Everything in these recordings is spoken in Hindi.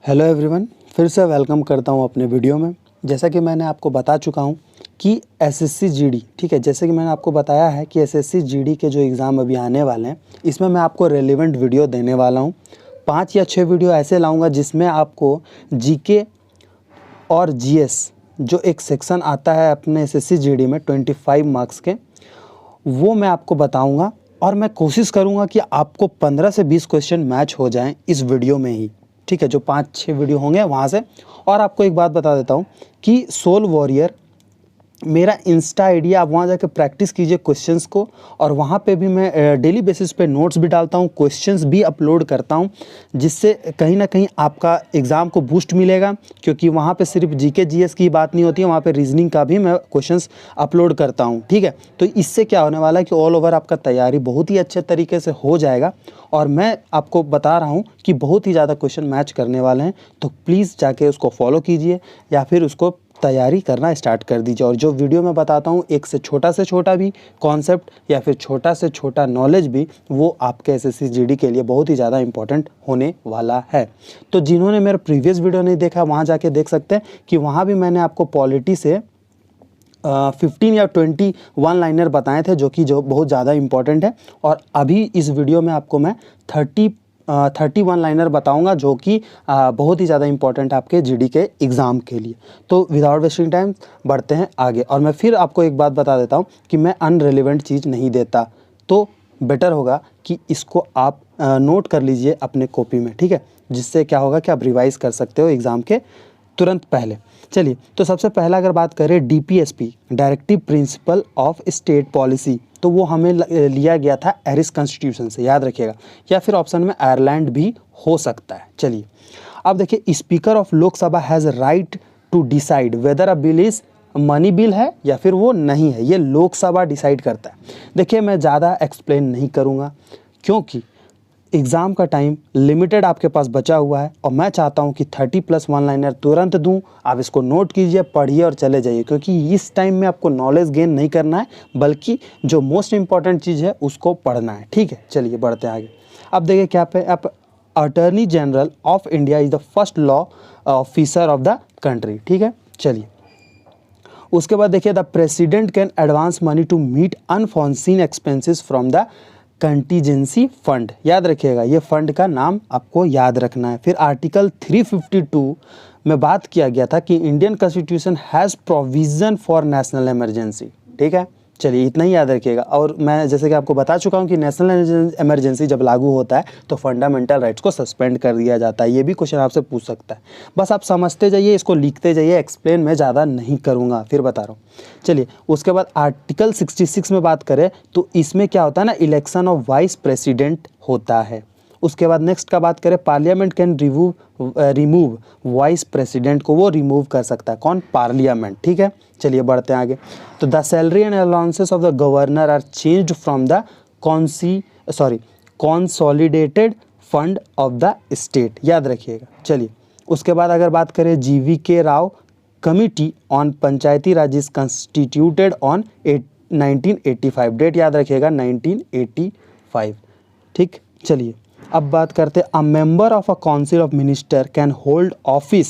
हेलो एवरीवन, फिर से वेलकम करता हूं अपने वीडियो में। जैसा कि मैंने आपको बता चुका हूं कि एसएससी जीडी, ठीक है, जैसे कि मैंने आपको बताया है कि एसएससी जीडी के जो एग्ज़ाम अभी आने वाले हैं, इसमें मैं आपको रेलेवेंट वीडियो देने वाला हूं। 5 या 6 वीडियो ऐसे लाऊंगा जिसमें आपको जीके और जीएस जो एक सेक्शन आता है अपने एसएससी जीडी में 25 मार्क्स के, वो मैं आपको बताऊँगा और मैं कोशिश करूँगा कि आपको 15 से 20 क्वेश्चन मैच हो जाएँ इस वीडियो में ही, ठीक है, जो 5-6 वीडियो होंगे वहाँ से। और आपको एक बात बता देता हूँ कि सोल वॉरियर मेरा इंस्टा आईडी, आप वहाँ जाकर प्रैक्टिस कीजिए क्वेश्चंस को, और वहाँ पे भी मैं डेली बेसिस पे नोट्स भी डालता हूँ, क्वेश्चंस भी अपलोड करता हूँ, जिससे कहीं ना कहीं आपका एग्ज़ाम को बूस्ट मिलेगा। क्योंकि वहाँ पे सिर्फ जीके जीएस की बात नहीं होती है, वहाँ पे रीजनिंग का भी मैं क्वेश्चंस अपलोड करता हूँ, ठीक है। तो इससे क्या होने वाला है कि ऑल ओवर आपका तैयारी बहुत ही अच्छे तरीके से हो जाएगा, और मैं आपको बता रहा हूँ कि बहुत ही ज़्यादा क्वेश्चन मैच करने वाले हैं। तो प्लीज़ जाके उसको फॉलो कीजिए या फिर उसको तैयारी करना स्टार्ट कर दीजिए। और जो वीडियो मैं बताता हूँ, एक से छोटा भी कॉन्सेप्ट या फिर छोटा से छोटा नॉलेज भी, वो आपके एसएससी जीडी के लिए बहुत ही ज़्यादा इंपॉर्टेंट होने वाला है। तो जिन्होंने मेरा प्रीवियस वीडियो नहीं देखा, वहाँ जाके देख सकते हैं कि वहाँ भी मैंने आपको पॉलिटी से 15 या 20 वन लाइनर बताए थे, जो बहुत ज़्यादा इंपॉर्टेंट है। और अभी इस वीडियो में आपको मैं 31 लाइनर बताऊंगा, जो कि बहुत ही ज़्यादा इंपॉर्टेंट है आपके जीडी के एग्ज़ाम के लिए। तो विदाउट वेस्टिंग टाइम बढ़ते हैं आगे। और मैं फिर आपको एक बात बता देता हूँ कि मैं अनरिलेवेंट चीज़ नहीं देता, तो बेटर होगा कि इसको आप नोट कर लीजिए अपने कॉपी में, ठीक है, जिससे क्या होगा कि आप रिवाइज़ कर सकते हो एग्ज़ाम के तुरंत पहले। चलिए, तो सबसे पहला अगर बात करें DPSP, directive principle of state policy, तो वो हमें लिया गया था एरिस कॉन्स्टिट्यूशन से, याद रखिएगा, या फिर ऑप्शन में आयरलैंड भी हो सकता है। चलिए, अब देखिए, speaker of Lok Sabha has right to decide whether a bill is money bill है या फिर वो नहीं है, ये लोकसभा डिसाइड करता है। देखिए, मैं ज़्यादा एक्सप्लेन नहीं करूँगा क्योंकि एग्ज़ाम का टाइम लिमिटेड आपके पास बचा हुआ है, और मैं चाहता हूं कि 30+ वन लाइनर तुरंत दूं। आप इसको नोट कीजिए, पढ़िए और चले जाइए, क्योंकि इस टाइम में आपको नॉलेज गेन नहीं करना है, बल्कि जो मोस्ट इंपॉर्टेंट चीज़ है उसको पढ़ना है, ठीक है। चलिए बढ़ते हैं आगे। अब देखिए क्या पे आप, attorney general of India is the first law officer of the country, ठीक है। चलिए, उसके बाद देखिए, the president can advance money to meet unforeseen expenses from the contingency fund, याद रखिएगा, ये फंड का नाम आपको याद रखना है। फिर आर्टिकल 352 में बात किया गया था कि Indian constitution has provision for national emergency, ठीक है। चलिए, इतना ही याद रखिएगा। और मैं जैसे कि आपको बता चुका हूँ कि नेशनल इमरजेंसी जब लागू होता है तो फंडामेंटल राइट्स को सस्पेंड कर दिया जाता है। ये भी क्वेश्चन आपसे पूछ सकता है, बस आप समझते जाइए, इसको लिखते जाइए, एक्सप्लेन मैं ज़्यादा नहीं करूँगा, फिर बता रहा हूँ। चलिए, उसके बाद आर्टिकल 66 में बात करें तो इसमें क्या होता है ना, इलेक्शन ऑफ वाइस प्रेसिडेंट होता है। उसके बाद नेक्स्ट का बात करें, parliament can remove vice president को, वो रिमूव कर सकता है, कौन, पार्लियामेंट, ठीक है। चलिए बढ़ते हैं आगे। तो the salary and allowances of the governor are changed from the consolidated fund of the state, याद रखिएगा। चलिए, उसके बाद अगर बात करें, GVK Rao committee on Panchayati Raj is constituted on 1985, date याद रखिएगा 1985, ठीक। चलिए, अब बात करते हैं, a member of a council of minister can hold office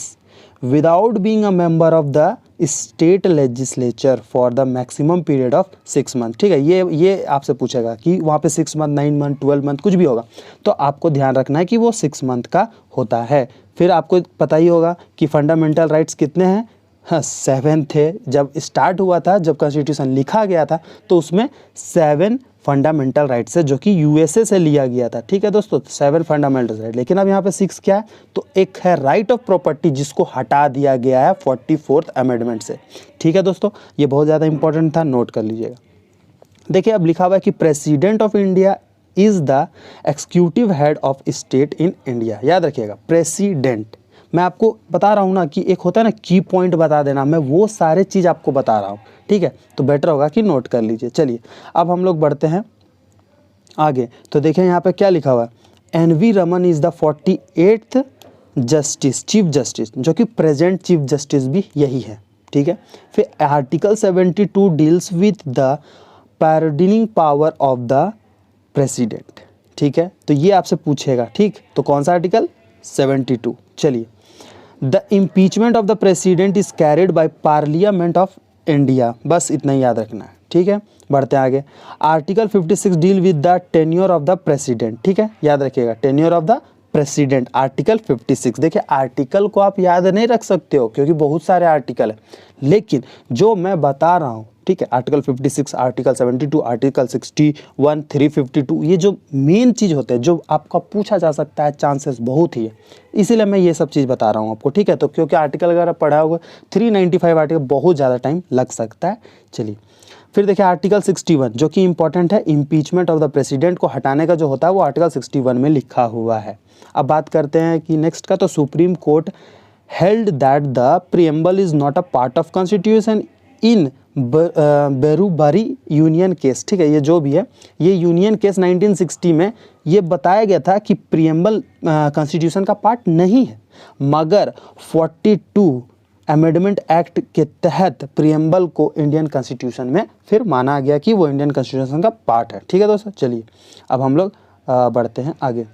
without being a member of the state legislature for the maximum period of 6 month, ठीक है। ये आपसे पूछेगा कि वहाँ पे 6 मंथ, 9 मंथ, 12 मंथ कुछ भी होगा, तो आपको ध्यान रखना है कि वो 6 मंथ का होता है। फिर आपको पता ही होगा कि फंडामेंटल राइट्स कितने हैं, हाँ 7 थे। जब स्टार्ट हुआ था, जब कॉन्स्टिट्यूशन लिखा गया था, तो उसमें 7 फंडामेंटल राइट्स है, जो कि यूएसए से लिया गया था, ठीक है दोस्तों, 7 फंडामेंटल राइट। लेकिन अब यहाँ पे 6 क्या है, तो एक है राइट ऑफ प्रॉपर्टी, जिसको हटा दिया गया है 44th अमेंडमेंट से, ठीक है दोस्तों। ये बहुत ज़्यादा इंपॉर्टेंट था, नोट कर लीजिएगा। देखिए, अब लिखा हुआ है कि president of India is the executive head of state in India, याद रखिएगा, प्रेसिडेंट। मैं आपको बता रहा हूँ ना कि एक होता है ना की पॉइंट बता देना, मैं वो सारे चीज़ आपको बता रहा हूँ, ठीक है। तो बेटर होगा कि नोट कर लीजिए। चलिए, अब हम लोग बढ़ते हैं आगे। तो देखिए यहाँ पे क्या लिखा हुआ है, NV. Raman is the 48th justice, chief justice, जो कि प्रेजेंट चीफ जस्टिस भी यही है, ठीक है। फिर article 72 deals with the pardoning power of the president, ठीक है। तो ये आपसे पूछेगा, ठीक। तो कौन सा आर्टिकल, 72। चलिए, the impeachment of the president is carried by parliament of India, बस इतना ही याद रखना है, ठीक है। बढ़ते हैं आगे। Article 56 deal with the tenure of the president, ठीक है, याद रखिएगा, tenure of the president, article 56। देखिए आर्टिकल को आप याद नहीं रख सकते हो क्योंकि बहुत सारे आर्टिकल हैं, लेकिन जो मैं बता रहा हूँ, ठीक है, आर्टिकल 56, आर्टिकल 72, आर्टिकल 61, 352, ये जो मेन चीज़ होते हैं जो आपका पूछा जा सकता है, चांसेस बहुत ही है, इसीलिए मैं ये सब चीज़ बता रहा हूँ आपको, ठीक है। तो क्योंकि आर्टिकल अगर आप पढ़ा होगा 395 आर्टिकल, बहुत ज़्यादा टाइम लग सकता है। चलिए फिर देखिए आर्टिकल 61 जो कि इंपॉर्टेंट है, इम्पीचमेंट ऑफ द प्रेसिडेंट को हटाने का जो होता है वो आर्टिकल 61 में लिखा हुआ है। अब बात करते हैं कि नेक्स्ट का, तो supreme court held that the preamble is not a part of constitution in Berubari union case, ठीक है, ये जो भी है, ये यूनियन केस 1960 में ये बताया गया था कि प्रीएम्बल कॉन्स्टिट्यूशन का पार्ट नहीं है, मगर 42 अमेंडमेंट एक्ट के तहत प्रीएम्बल को इंडियन कॉन्स्टिट्यूशन में फिर माना गया कि वो इंडियन कॉन्स्टिट्यूशन का पार्ट है, ठीक है दोस्तों। चलिए अब हम लोग बढ़ते हैं आगे।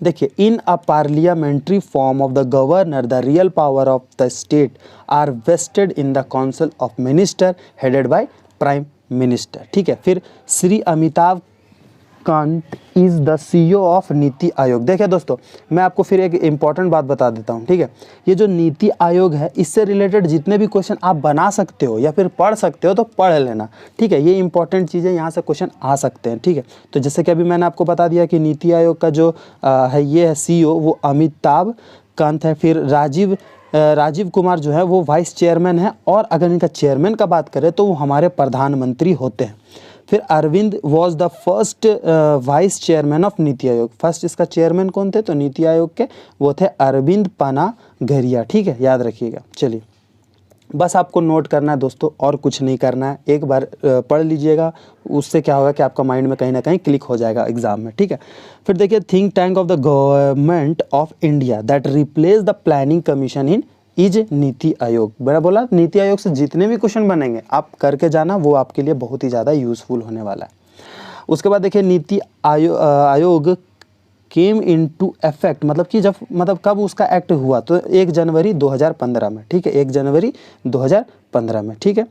देखिए, in a parliamentary form of the governor the real power of the state are vested in the council of minister headed by prime minister, ठीक है। फिर Shri Amitabh Kant is the CEO of नीति आयोग। देखिए दोस्तों, मैं आपको फिर एक इम्पॉर्टेंट बात बता देता हूँ, ठीक है। ये जो नीति आयोग है, इससे रिलेटेड जितने भी क्वेश्चन आप बना सकते हो या फिर पढ़ सकते हो तो पढ़ लेना, ठीक है। ये इंपॉर्टेंट चीज़ें, यहाँ से क्वेश्चन आ सकते हैं, ठीक है। तो जैसे कि अभी मैंने आपको बता दिया कि नीति आयोग का जो है ये है CEO, वो अमिताभ कांत है। फिर राजीव कुमार जो है वो वाइस चेयरमैन है, और अगर इनका चेयरमैन का बात करें तो वो हमारे प्रधानमंत्री होते हैं। फिर Arvind was the first vice chairman of नीति आयोग। फर्स्ट इसका चेयरमैन कौन थे, तो नीति आयोग के वो थे अरविंद पानागरिया, ठीक है, याद रखिएगा। चलिए बस आपको नोट करना है दोस्तों, और कुछ नहीं करना है, एक बार पढ़ लीजिएगा, उससे क्या होगा कि आपका माइंड में कहीं ना कहीं क्लिक हो जाएगा एग्जाम में, ठीक है। फिर देखिए, think tank of the government of India that replace the planning commission in is NITI Aayog. मैंने बोला नीति आयोग से जितने भी क्वेश्चन बनेंगे आप करके जाना, वो आपके लिए बहुत ही ज़्यादा यूजफुल होने वाला है। उसके बाद देखिए, NITI Aayog came into effect, मतलब कि जब, मतलब कब उसका एक्ट हुआ, तो 1 जनवरी 2015 में, ठीक है, 1 जनवरी 2015 में, ठीक है।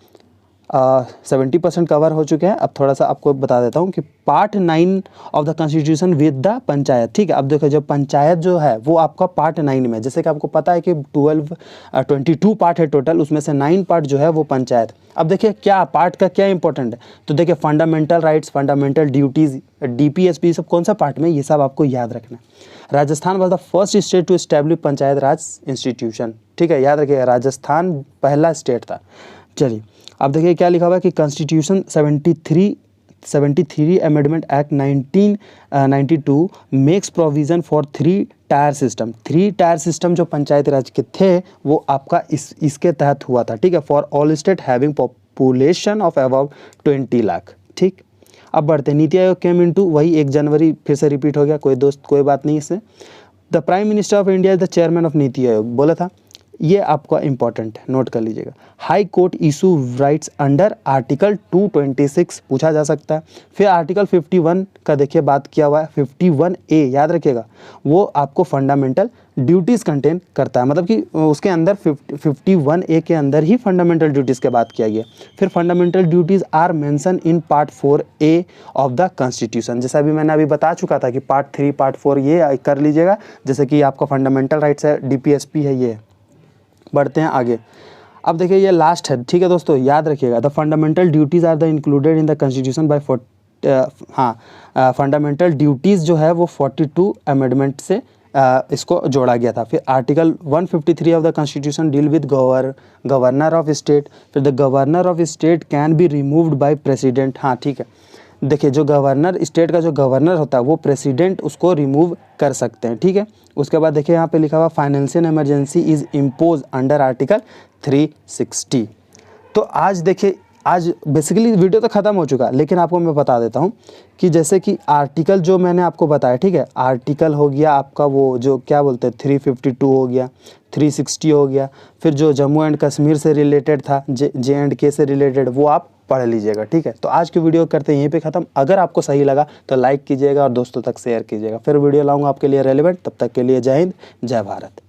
70% कवर हो चुके हैं। अब थोड़ा सा आपको बता देता हूँ कि part 9 of the constitution with the panchayat, ठीक है। अब देखो, जब पंचायत जो है वो आपका पार्ट 9 में, जैसे कि आपको पता है कि 22 पार्ट है टोटल, उसमें से 9 पार्ट जो है वो पंचायत। अब देखिए क्या पार्ट का क्या इंपॉर्टेंट है, तो देखिए fundamental rights, fundamental duties, DPSP, सब कौन सा पार्ट में, ये सब आपको याद रखना है। Rajasthan was the first state to establish panchayat raj institution, ठीक है, याद रखिएगा, राजस्थान पहला स्टेट था। चलिए अब देखिए क्या लिखा हुआ है कि constitution 73 amendment act 1992 makes provision for 3 tier system. 3 tier system जो पंचायत राज के थे वो आपका इसके तहत हुआ था, ठीक है, for all state having population of about 20 lakh, ठीक। अब बढ़ते, नीति आयोग केम इनटू, वही 1 जनवरी, फिर से रिपीट हो गया, कोई दोस्त कोई बात नहीं इससे। The prime minister of India is the chairman of NITI Aayog, बोला था, ये आपका इंपॉर्टेंट है, नोट कर लीजिएगा। High court issue rights under article 226, पूछा जा सकता है। फिर आर्टिकल 51 का देखिए बात किया हुआ है, 51A, याद रखिएगा, वो आपको फंडामेंटल ड्यूटीज़ कंटेन करता है, मतलब कि उसके अंदर 51A के अंदर ही फंडामेंटल ड्यूटीज़ की बात किया गया। फिर fundamental duties are mention in part 4A of the constitution, जैसा अभी मैंने अभी बता चुका था कि पार्ट 3, पार्ट 4 ये कर लीजिएगा, जैसे कि आपका फंडामेंटल राइट्स है, DPSP है, ये। बढ़ते हैं आगे। अब देखिए ये लास्ट है, ठीक है दोस्तों, याद रखिएगा, the fundamental duties are the included in the constitution by fundamental duties जो है वो 42 अमेंडमेंट से इसको जोड़ा गया था। फिर article 153 of the constitution deal with governor of state. फिर the governor of state can be removed by president, हाँ ठीक है, देखिए जो गवर्नर, स्टेट का जो गवर्नर होता है वो प्रेसिडेंट उसको रिमूव कर सकते हैं, ठीक है। उसके बाद देखिए यहाँ पे लिखा हुआ financial emergency is impose under article 360। तो आज देखिए, आज बेसिकली वीडियो तो ख़त्म हो चुका, लेकिन आपको मैं बता देता हूँ कि जैसे कि आर्टिकल जो मैंने आपको बताया, ठीक है, आर्टिकल हो गया आपका वो जो क्या बोलते हैं 352 हो गया, 360 हो गया, फिर जो जम्मू एंड कश्मीर से रिलेटेड था, J&K से रिलेटेड, वो आप पढ़ लीजिएगा। ठीक है, तो आज की वीडियो करते हैं यहीं पे ख़त्म। अगर आपको सही लगा तो लाइक कीजिएगा और दोस्तों तक शेयर कीजिएगा। फिर वीडियो लाऊंगा आपके लिए रेलेवेंट। तब तक के लिए जय हिंद, जय भारत।